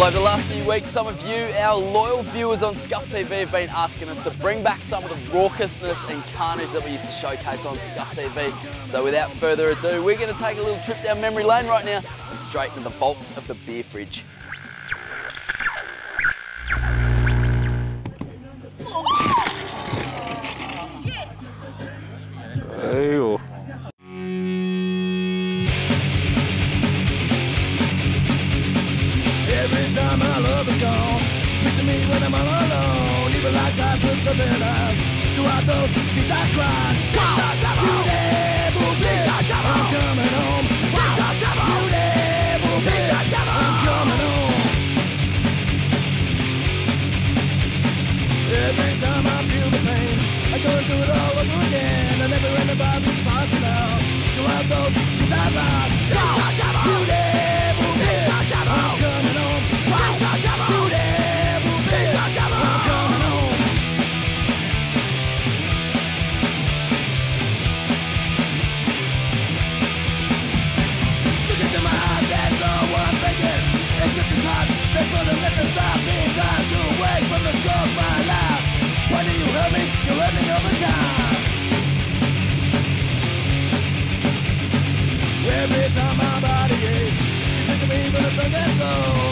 over the last few weeks, some of you, our loyal viewers on Scuff TV, have been asking us to bring back some of the raucousness and carnage that we used to showcase on Scuff TV. So without further ado, we're going to take a little trip down memory lane right now and straight into the vaults of the beer fridge. Ew. Every time my love is gone, speak to me when I'm all alone. Even like eyes with surveillance, to out those teeth I cry. You devil bitch, I'm coming home. You devil bitch, I'm coming home. Every time I feel the pain, I go and do it all over again. I never end the vibe is fast enough. To out those teeth I lie. You devil bitch, I'm coming home. You devil bitch, I'm coming home. Look into my eyes, there's no one thinking. It's just as hot, they put a lift inside me. Trying to away from the score of my life. Why do you hurt me? You hurt me all the time. Every time my body aches, you speak to me when the sun gets low.